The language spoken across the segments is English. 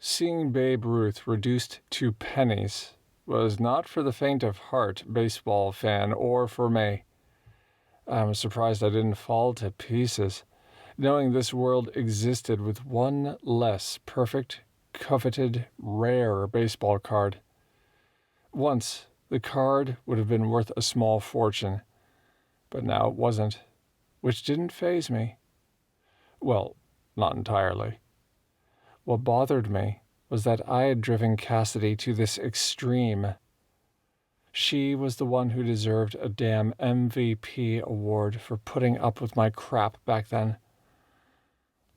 Seeing Babe Ruth reduced to pennies was not for the faint of heart, baseball fan, or for me. I'm surprised I didn't fall to pieces, knowing this world existed with one less perfect, coveted, rare baseball card. Once, the card would have been worth a small fortune, but now it wasn't, which didn't faze me. Well, not entirely. What bothered me was that I had driven Cassidy to this extreme. She was the one who deserved a damn MVP award for putting up with my crap back then.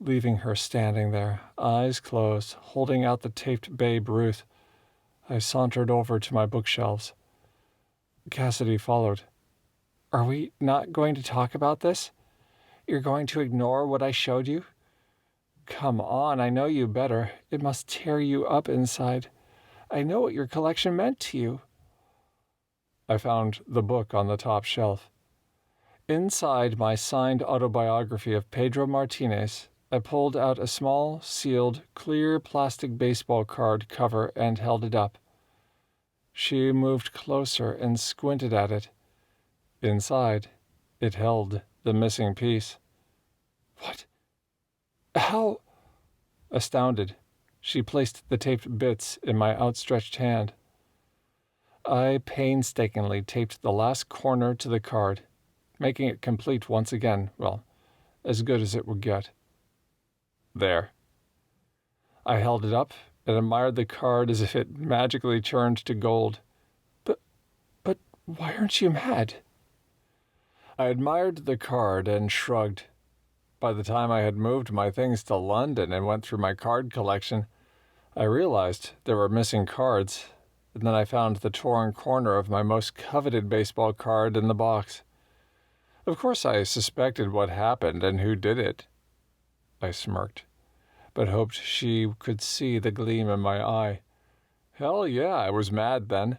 Leaving her standing there, eyes closed, holding out the taped Babe Ruth, I sauntered over to my bookshelves. Cassidy followed. "Are we not going to talk about this? You're going to ignore what I showed you? Come on, I know you better. It must tear you up inside. I know what your collection meant to you." I found the book on the top shelf. Inside my signed autobiography of Pedro Martinez, I pulled out a small, sealed, clear plastic baseball card cover and held it up. She moved closer and squinted at it. Inside, it held the missing piece. "What? How?" Astounded, she placed the taped bits in my outstretched hand. I painstakingly taped the last corner to the card, making it complete once again, well, as good as it would get. There. I held it up and admired the card as if it magically turned to gold. But why aren't you mad?" I admired the card and shrugged. By the time I had moved my things to London and went through my card collection, I realized there were missing cards, and then I found the torn corner of my most coveted baseball card in the box. Of course I suspected what happened and who did it. I smirked, but hoped she could see the gleam in my eye. Hell yeah, I was mad then.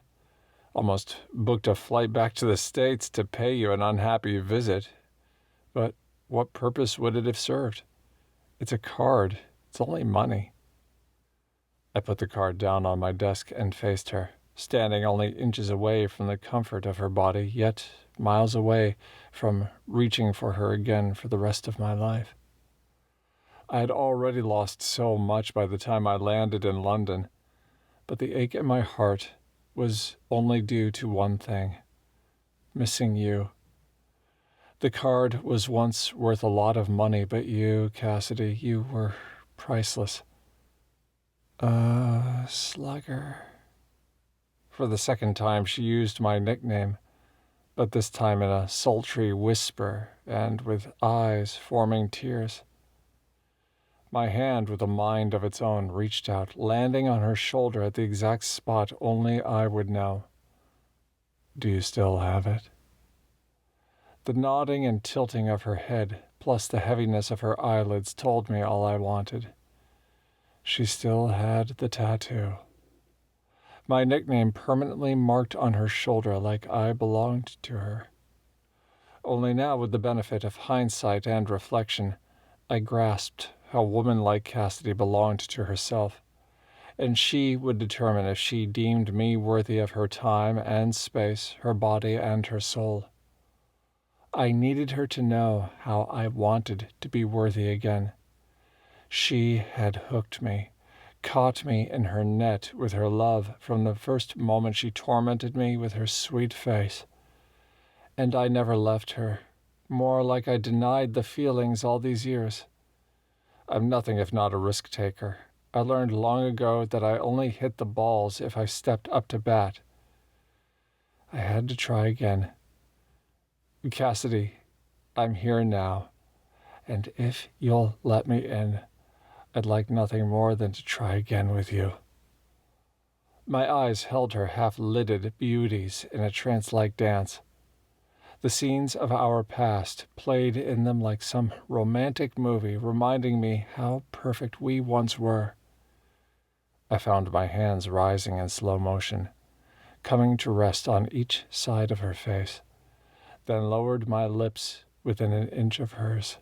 Almost booked a flight back to the States to pay you an unhappy visit. But what purpose would it have served? It's a card. It's only money. I put the card down on my desk and faced her, standing only inches away from the comfort of her body, yet miles away from reaching for her again for the rest of my life. I had already lost so much by the time I landed in London, but the ache in my heart was only due to one thing: missing you. The card was once worth a lot of money, but you, Cassidy, you were priceless. Slugger. For the second time she used my nickname, but this time in a sultry whisper and with eyes forming tears. My hand, with a mind of its own, reached out, landing on her shoulder at the exact spot only I would know. "Do you still have it?" The nodding and tilting of her head, plus the heaviness of her eyelids, told me all I wanted. She still had the tattoo. My nickname permanently marked on her shoulder like I belonged to her. Only now, with the benefit of hindsight and reflection, I grasped how a woman like Cassidy belonged to herself, and she would determine if she deemed me worthy of her time and space, her body and her soul. I needed her to know how I wanted to be worthy again. She had hooked me, caught me in her net with her love from the first moment she tormented me with her sweet face. And I never left her, more like I denied the feelings all these years. I'm nothing if not a risk-taker. I learned long ago that I only hit the balls if I stepped up to bat. I had to try again. Cassidy, I'm here now, and if you'll let me in, I'd like nothing more than to try again with you. My eyes held her half-lidded beauties in a trance-like dance. The scenes of our past played in them like some romantic movie, reminding me how perfect we once were. I found my hands rising in slow motion, coming to rest on each side of her face, then lowered my lips within an inch of hers.